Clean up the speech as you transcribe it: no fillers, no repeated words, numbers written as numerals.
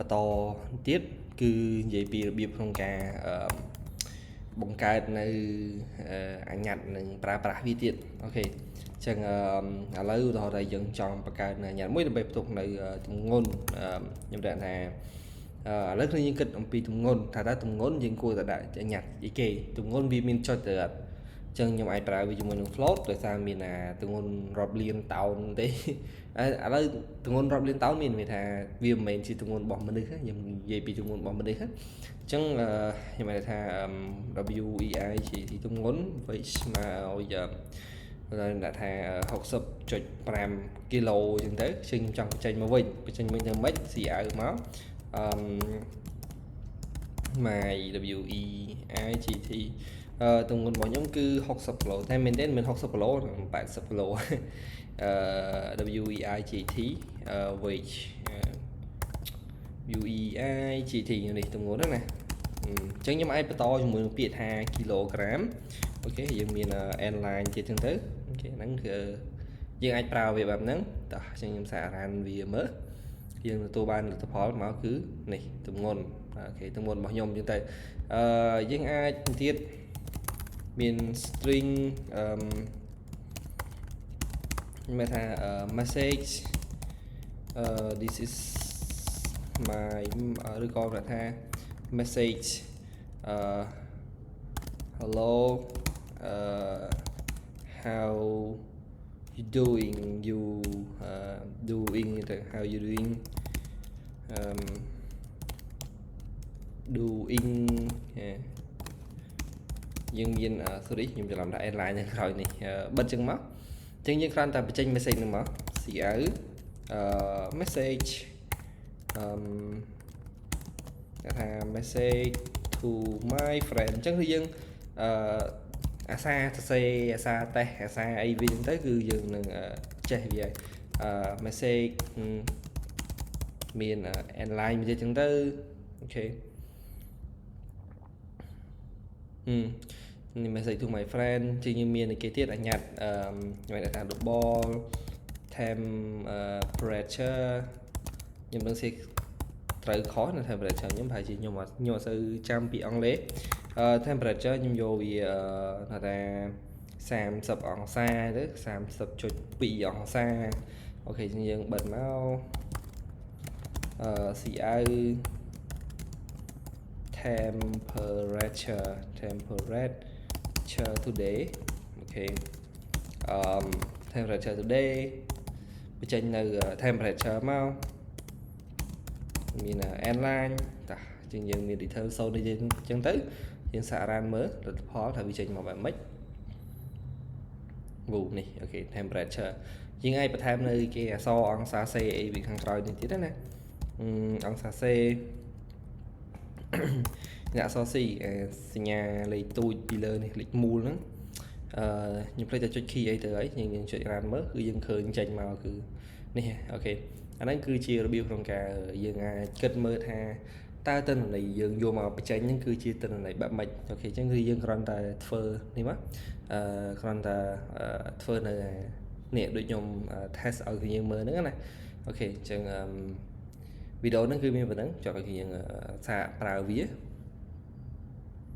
បន្តទៀតគឺនិយាយពីរបៀបក្នុងការបង្កើតនៅអាញាត់និងប្រើប្រាស់វាទៀតអូខេអញ្ចឹងឥឡូវឧទាហរណ៍ថាយើងចង់បង្កើតអាញាត់មួយដើម្បីផ្ទុកនៅទម្ងន់ខ្ញុំដាក់ថាឥឡូវគឺយើងគិតអំពីទម្ងន់ថាតើទម្ងន់យើងគួរតែដាក់អាញាត់អីគេទម្ងន់វាមានចុចទៅអត់ចឹងខ្ញុំអាចប្រើវាជាមួយនឹង float ដោយសារមានទម្ងន់រាប់លានតោនទេឥឡូវទម្ងន់រាប់លានតោនមានន័យថាវាមិនមែនជាទម្ងន់របស់មនុស្សខ្ញុំនិយាយពីទម្ងន់របស់មនុស្សអញ្ចឹងខ្ញុំអាចថា WEI ជាទម្ងន់វិញស្មើឲ្យដាក់ថា60.5 គីឡូអញ្ចឹងទៅខ្ញុំចង់បញ្ចេញមកវិញទៅមិនCR មកmy WEI GT ទម្ងន់របស់ខ្ញុំគឺ60គីឡូតែមែនទេមិន60គីឡូ80គីឡូWEI GT weight WEI GT នេះទម្ងន់ហ្នឹងណាអញ្ចឹងខ្ញុំអាចបន្តជាមួយនឹងពាក្យថាគីឡូក្រាមអូខេយើងមាន n line ទៀតហ្នឹងទៅអូខេហ្នឹងគឺយើងអាចប្រើវាបែបហ្នឹងតោះអញ្ចឹងខ្ញុំសាកអានវាមើលយើងទទួលបានលទ្ធផលមកគឺនេះទម្ងន់អូខេទម្ងន់របស់ខ្ញុំអញ្ចឹងទៅយើងអាចទៀតមាន string មានថា message this is my ឬក៏ថា message hello how you doing how you doing doing យើងមាន sorry ខ្ញុំច្រឡំដាក់ airline នៅក្រោយនេះបិទចឹងមកអញ្ចឹងយើងគ្រាន់តែបញ្ចេញ message ហ្នឹងមក CO message ថា message to my friend អញ្ចឹងគឺយើងអាសាសរសេរអាសាតេស្តអាសាអីវិញទៅគឺយើងនឹងចេះវា message មាន airline មួយទៀតចឹងទៅអូខេនេះ message to my friend ជាយើងមានគេទៀតអាញាត់ខ្ញុំដាក់ថា double temperature ខ្ញុំនឹងសេត្រូវខុសនៅ temperature ខ្ញុំប្រហែលជាខ្ញុំអត់សូវចាំពីអង់គ្លេសtemperature ខ្ញុំយកវាថា30អង្សាទៅ 30.2 អង្សាអូខេយើងបិទមក CO temperature today អូខេtemperature today បញ្ចេញនៅ temperature មកមាន n line តាជាងយើងមាន return 0នេះអញ្ចឹងទៅយើងសាករ៉ានមើលលទ្ធផលថាវាចេញមកបែបម៉េចនេះអូខេ temperature យើងអាចបន្ថែមនៅគេអក្សរអង្សាសេអីពីខាងក្រោយនេះទៀតណាអង្សាសេអ្នកអក្សរ C សញ្ញាលេខទូចពីលើនេះលេខមូលហ្នឹងខ្ញុំភ្លេចតែចុច key អីទៅហើយយើងចុចរ៉ានមើលគឺយើងឃើញចេញមកគឺនេះអូខេអាហ្នឹងគឺជារបៀបក្នុងការយើងអាចគិតមើលថាតើទិន្នន័យយើងយកមកបញ្ចេញហ្នឹងគឺជាទិន្នន័យបែបម៉េចអូខេអញ្ចឹងគឺយើងគ្រាន់តែធ្វើនេះមកគ្រាន់តែធ្វើនៅនេះដូចខ្ញុំ test ឲ្យយើងមើលហ្នឹងណាអូខេអញ្ចឹងវីដេអូហ្នឹងគឺមានប៉ុណ្ណឹងចង់ឲ្យយើងសាកប្រើវា